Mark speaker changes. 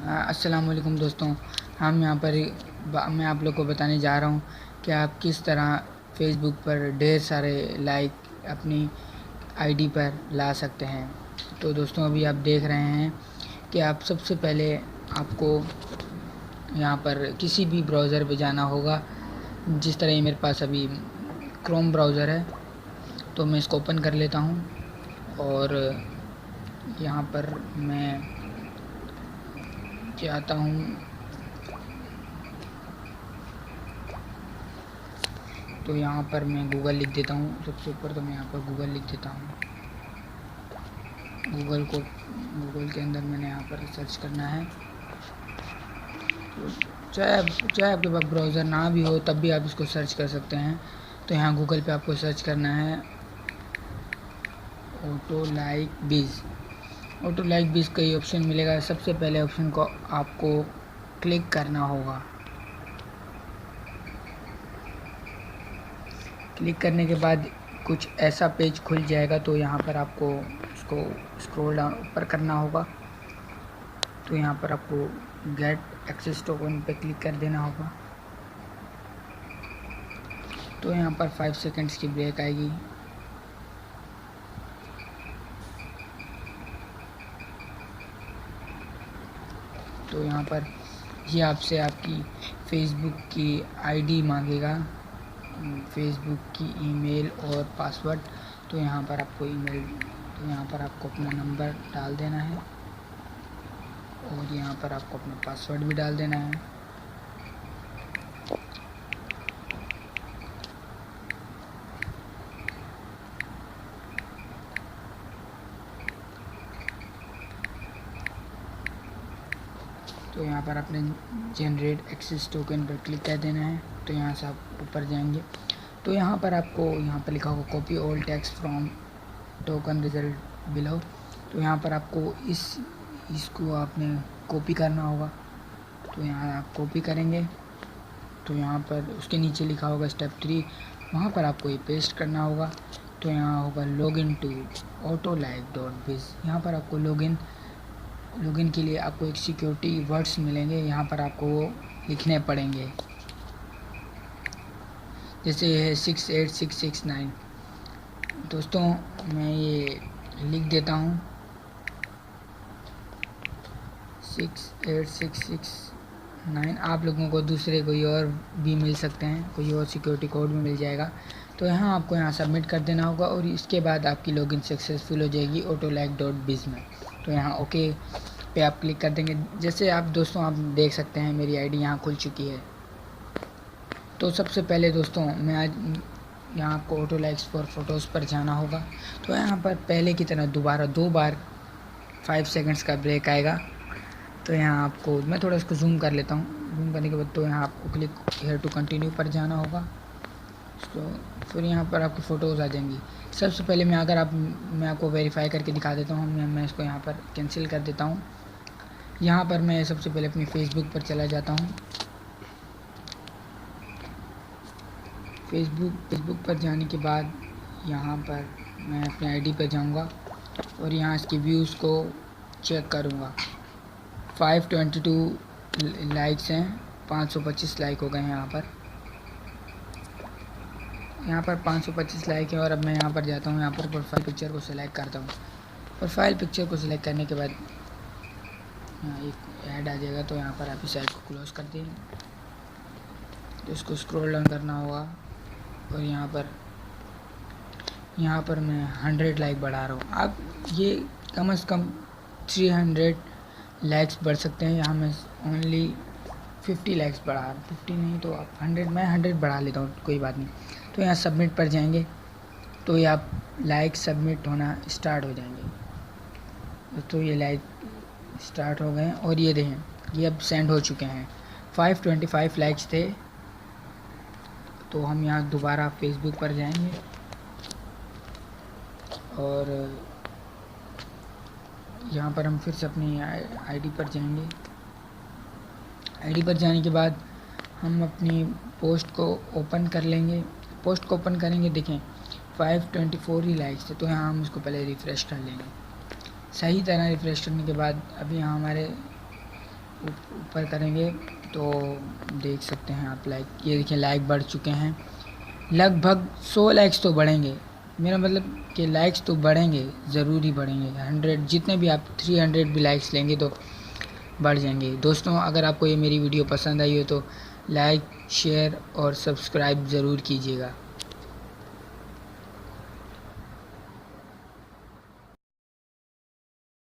Speaker 1: अस्सलाम वालेकुम दोस्तों। हम यहाँ पर मैं आप लोग को बताने जा रहा हूँ कि आप किस तरह फ़ेसबुक पर ढेर सारे लाइक अपनी आईडी पर ला सकते हैं। तो दोस्तों अभी आप देख रहे हैं कि आप सबसे पहले आपको यहाँ पर किसी भी ब्राउज़र पे जाना होगा। जिस तरह ये मेरे पास अभी क्रोम ब्राउज़र है, तो मैं इसको ओपन कर लेता हूँ और यहाँ पर मैं चाहता हूँ तो यहाँ पर मैं गूगल लिख देता हूँ। सबसे ऊपर तो मैं यहाँ पर गूगल लिख देता हूँ। गूगल के अंदर मैंने यहाँ पर सर्च करना है। तो चाहे आपके पास ब्राउज़र ना भी हो तब भी आप इसको सर्च कर सकते हैं। तो यहाँ गूगल पे आपको सर्च करना है ऑटो लाइक बीज का ये ऑप्शन मिलेगा। सबसे पहले ऑप्शन को आपको क्लिक करना होगा। क्लिक करने के बाद कुछ ऐसा पेज खुल जाएगा। तो यहाँ पर आपको उसको स्क्रॉल डाउन ऊपर करना होगा। तो यहाँ पर आपको गेट एक्सेस टोकन पे क्लिक कर देना होगा। तो यहाँ पर 5 सेकंड्स की ब्रेक आएगी। तो यहाँ पर ये आपसे आपकी फ़ेसबुक की आईडी मांगेगा, फ़ेसबुक की ईमेल और पासवर्ड। तो यहाँ पर आपको अपना नंबर डाल देना है और यहाँ पर आपको अपना पासवर्ड भी डाल देना है। तो यहाँ पर आपने जनरेट एक्सेस टोकन पर क्लिक कर देना है। तो यहाँ से आप ऊपर जाएंगे तो यहाँ पर आपको लिखा होगा copy all text from token result below. तो यहाँ पर आपको इसको आपने कॉपी करना होगा। तो यहाँ आप कॉपी करेंगे तो यहाँ पर उसके नीचे लिखा होगा स्टेप 3, वहाँ पर आपको ये पेस्ट करना होगा। तो यहाँ होगा लॉगिन टू autolike.biz। यहाँ पर आपको लॉगिन के लिए आपको एक सिक्योरिटी वर्ड्स मिलेंगे, यहाँ पर आपको वो लिखने पड़ेंगे। जैसे ये है 68669। दोस्तों मैं ये लिख देता हूँ 68669। आप लोगों को दूसरे कोई और भी मिल सकते हैं, कोई और सिक्योरिटी कोड भी मिल जाएगा। तो यहाँ आपको यहाँ सबमिट कर देना होगा और इसके बाद आपकी लॉगिन सक्सेसफुल हो जाएगी autolike.biz में। तो यहाँ ओके पे आप क्लिक कर देंगे। जैसे आप दोस्तों आप देख सकते हैं मेरी आईडी यहाँ खुल चुकी है। तो सबसे पहले दोस्तों मैं आज यहाँ आपको ऑटो लाइक्स फॉर फोटोज़ पर जाना होगा। तो यहाँ पर पहले की तरह दोबारा 2 बार 5 सेकंड्स का ब्रेक आएगा। तो यहाँ आपको मैं थोड़ा इसको जूम कर लेता हूँ। जूम करने के बाद तो यहाँ आपको क्लिक हेयर टू कंटिन्यू पर जाना होगा। तो फिर यहाँ पर आपकी फ़ोटोज़ आ जाएंगी। सबसे पहले मैं आपको वेरीफाई करके दिखा देता हूँ। मैं इसको यहाँ पर कैंसिल कर देता हूँ। यहाँ पर मैं सबसे पहले अपनी फ़ेसबुक पर चला जाता हूँ। फेसबुक पर जाने के बाद यहाँ पर मैं अपनी आईडी पर जाऊँगा और यहाँ इसके व्यूज़ को चेक करूँगा। 522 लाइक्स हैं, 525 लाइक हो गए हैं। यहाँ पर 525 लाइक है। और अब मैं यहाँ पर जाता हूँ, यहाँ पर प्रोफाइल पिक्चर को सिलेक्ट करता हूँ। प्रोफाइल पिक्चर को सिलेक्ट करने के बाद यहाँ एक ऐड आ जाएगा। तो यहाँ पर आप इस ऐड को क्लोज़ कर दें। तो इसको स्क्रॉल डाउन करना होगा और यहाँ पर मैं 100 लाइक बढ़ा रहा हूँ। आप ये कम से कम 300 लाइक्स बढ़ सकते हैं। यहाँ मैं ओनली 50 लाइक्स बढ़ा रहा हूँ। 50 नहीं तो आप 100, मैं 100 बढ़ा लेता हूँ, कोई बात नहीं। तो यहाँ सबमिट पर जाएंगे तो ये आप लाइक सबमिट होना स्टार्ट हो जाएंगे। तो ये लाइक स्टार्ट हो गए और ये देखें ये अब सेंड हो चुके हैं। 525 लाइक्स थे। तो हम यहाँ दोबारा फेसबुक पर जाएंगे और यहाँ पर हम फिर से अपनी आईडी पर जाएंगे। आईडी पर जाने के बाद हम अपनी पोस्ट को ओपन कर लेंगे। पोस्ट को ओपन करेंगे, देखें 524 ही लाइक्स थे। तो यहाँ हम इसको पहले रिफ़्रेश कर लेंगे। सही तरह रिफ़्रेश करने के बाद अभी यहाँ हमारे ऊपर करेंगे तो देख सकते हैं आप लाइक, ये देखिए लाइक बढ़ चुके हैं, लगभग 100 लाइक्स तो बढ़ेंगे, मेरा मतलब कि लाइक्स तो बढ़ेंगे, ज़रूर ही बढ़ेंगे। 100 जितने भी आप 300 भी लाइक्स लेंगे तो बढ़ जाएंगे। दोस्तों अगर आपको ये मेरी वीडियो पसंद आई हो तो लाइक शेयर और सब्सक्राइब ज़रूर कीजिएगा।